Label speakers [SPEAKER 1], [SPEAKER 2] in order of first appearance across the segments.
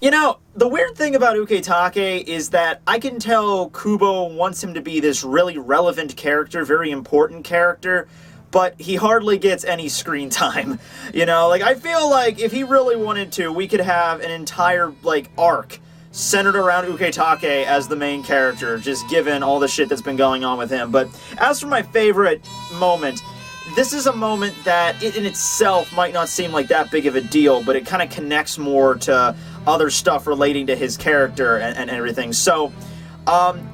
[SPEAKER 1] You know, the weird thing about Ukitake is that I can tell Kubo wants him to be this really relevant character, very important character, but he hardly gets any screen time. You know, like, I feel like if he really wanted to, we could have an entire, like, arc centered around Ukitake as the main character, just given all the shit that's been going on with him. But as for my favorite moment, this is a moment that in itself might not seem like that big of a deal, but it kind of connects more to other stuff relating to his character and everything. So,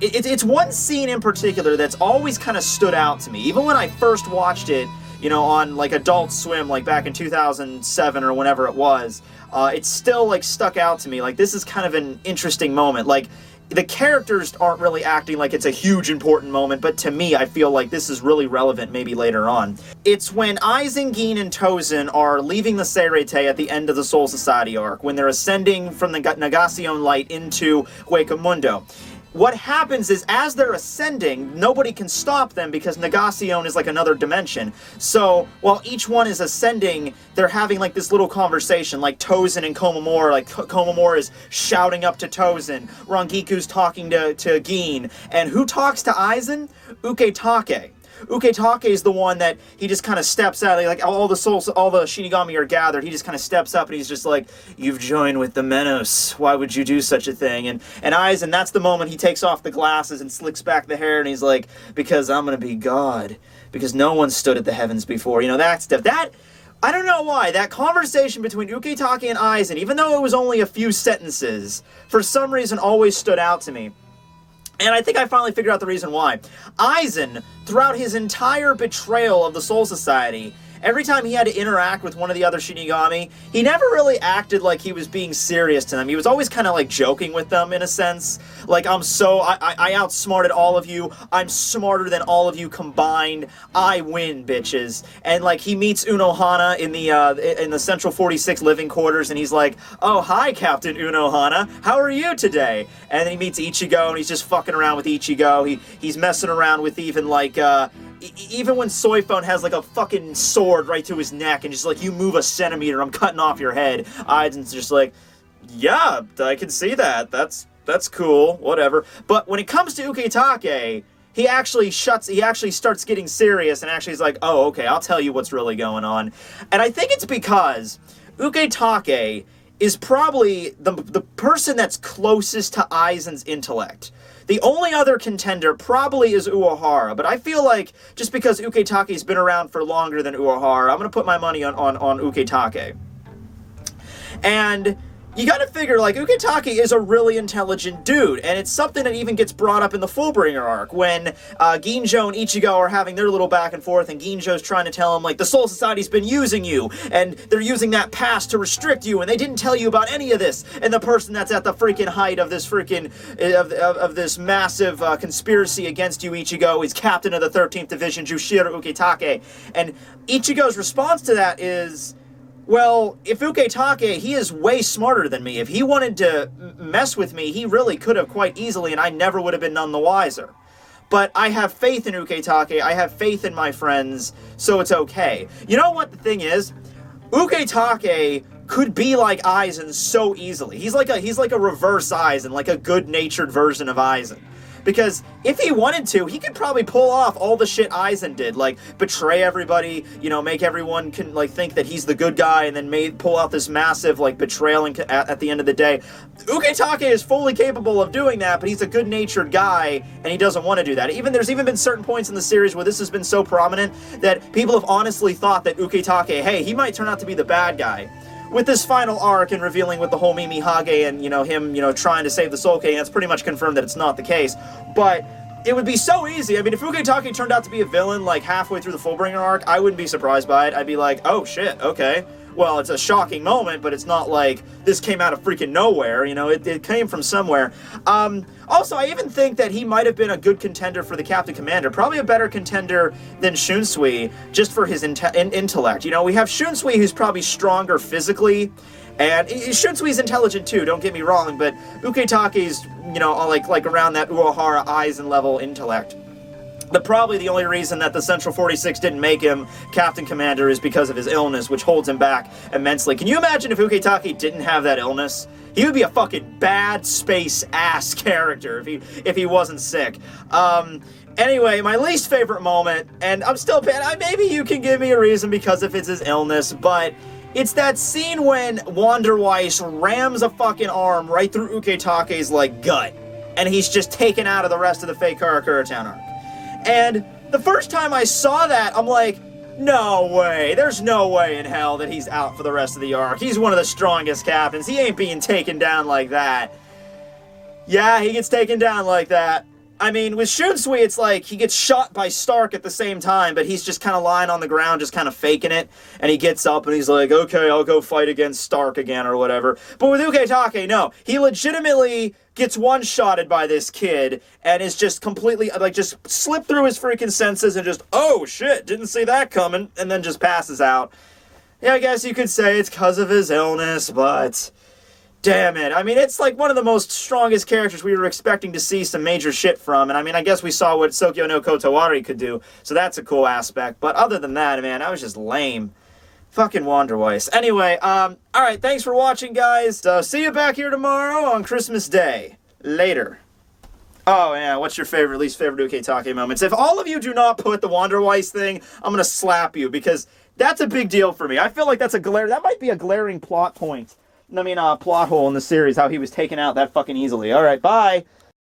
[SPEAKER 1] it's one scene in particular that's always kind of stood out to me. Even when I first watched it, you know, on, like, Adult Swim, like, back in 2007 or whenever it was, it still, like, stuck out to me. Like, this is kind of an interesting moment. Like, the characters aren't really acting like it's a huge important moment, but to me, I feel like this is really relevant maybe later on. It's when Aizen, Gin, and Tozen are leaving the Seirete at the end of the Soul Society arc, when they're ascending from the Negacion Light into Huecamundo. What happens is, as they're ascending, nobody can stop them because Negacion is like another dimension. So, while each one is ascending, they're having like this little conversation, like Tozen and Komamura, like Komamura is shouting up to Tozen, Rangiku's talking to Gin, and who talks to Aizen? Ukitake. Ukitake is the one that he just kind of steps out, like all the Shinigami are gathered, he just kind of steps up and he's just like, you've joined with the Menos, why would you do such a thing? And Aizen, that's the moment he takes off the glasses and slicks back the hair and he's like, because I'm gonna be God, because no one stood at the heavens before, you know, that stuff. That, I don't know why, that conversation between Ukitake and Aizen, even though it was only a few sentences, for some reason always stood out to me. And I think I finally figured out the reason why. Aizen, throughout his entire betrayal of the Soul Society, every time he had to interact with one of the other Shinigami, he never really acted like he was being serious to them. He was always kind of like joking with them in a sense. Like, I outsmarted all of you. I'm smarter than all of you combined. I win, bitches. And like, he meets Unohana in the Central 46 living quarters, and he's like, oh, hi, Captain Unohana. How are you today? And then he meets Ichigo, and he's just fucking around with Ichigo. He's messing around with even like, even when Soifone has like a fucking sword right to his neck and just like, you move a centimeter, I'm cutting off your head. Aizen's just like, yeah, I can see that. That's cool, whatever. But when it comes to Ukitake, he actually starts getting serious and actually is like, oh, okay, I'll tell you what's really going on. And I think it's because Ukitake is probably the person that's closest to Aizen's intellect. The only other contender probably is Uehara, but I feel like just because Ukitake's been around for longer than Uehara, I'm going to put my money on Ukitake. And you gotta figure, like, Ukitake is a really intelligent dude, and it's something that even gets brought up in the Fullbringer arc, when Ginjo and Ichigo are having their little back and forth, and Ginjo's trying to tell him, like, the Soul Society's been using you, and they're using that past to restrict you, and they didn't tell you about any of this, and the person that's at the freaking height of this freaking, of this massive conspiracy against you, Ichigo, is captain of the 13th Division, Jushiro Ukitake, and Ichigo's response to that is, well, if Ukitake, he is way smarter than me. If he wanted to mess with me, he really could have quite easily, and I never would have been none the wiser. But I have faith in Ukitake, I have faith in my friends, so it's okay. You know what the thing is? Ukitake could be like Aizen so easily. He's like a reverse Aizen, like a good-natured version of Aizen. Because if he wanted to, he could probably pull off all the shit Aizen did, like betray everybody, you know, make everyone think that he's the good guy, and then pull out this massive like betrayal at the end of the day. Ukitake is fully capable of doing that, but he's a good-natured guy, and he doesn't want to do that. There's even been certain points in the series where this has been so prominent that people have honestly thought that Ukitake, hey, he might turn out to be the bad guy. With this final arc and revealing with the whole Mimi Hage and, him, trying to save the Soul King, it's pretty much confirmed that it's not the case. But it would be so easy. I mean, if Ukitake turned out to be a villain, like, halfway through the Fullbringer arc, I wouldn't be surprised by it. I'd be like, oh, shit, okay. Well, it's a shocking moment, but it's not like this came out of freaking nowhere, it came from somewhere. Also, I even think that he might have been a good contender for the Captain Commander, probably a better contender than Shunsui, just for his intellect. We have Shunsui, who's probably stronger physically, and Shunsui's intelligent too, don't get me wrong, but Ukitake's, like around that Uehara Aizen level intellect. Probably the only reason that the Central 46 didn't make him Captain Commander is because of his illness, which holds him back immensely. Can you imagine if Ukitake didn't have that illness? He would be a fucking bad space-ass character if he wasn't sick. Anyway, my least favorite moment, and I'm still pissed, maybe you can give me a reason because if it's his illness, but it's that scene when Wanderweiss rams a fucking arm right through Ukitake's, like, gut, and he's just taken out of the rest of the fake Karakura Town arc. And the first time I saw that, I'm like, no way. There's no way in hell that he's out for the rest of the arc. He's one of the strongest captains. He ain't being taken down like that. Yeah, he gets taken down like that. I mean, with Shunsui, it's like he gets shot by Stark at the same time, but he's just kind of lying on the ground, just kind of faking it. And he gets up and he's like, okay, I'll go fight against Stark again or whatever. But with Ukitake, no. He legitimately gets one-shotted by this kid and is just completely, like, just slipped through his freaking senses and just, oh, shit, didn't see that coming, and then just passes out. Yeah, I guess you could say it's because of his illness, but damn it. I mean, it's like one of the most strongest characters we were expecting to see some major shit from, and I mean, I guess we saw what Sokyo no Kotowari could do, so that's a cool aspect, but other than that, man, that was just lame. Fucking Wanderweiss. Anyway, alright, thanks for watching, guys. See you back here tomorrow on Christmas Day. Later. Oh, yeah, what's your least favorite Ukitake moments? If all of you do not put the Wanderweiss thing, I'm gonna slap you, because that's a big deal for me. I feel like that might be a glaring plot point. I mean, plot hole in the series, how he was taken out that fucking easily. Alright, bye.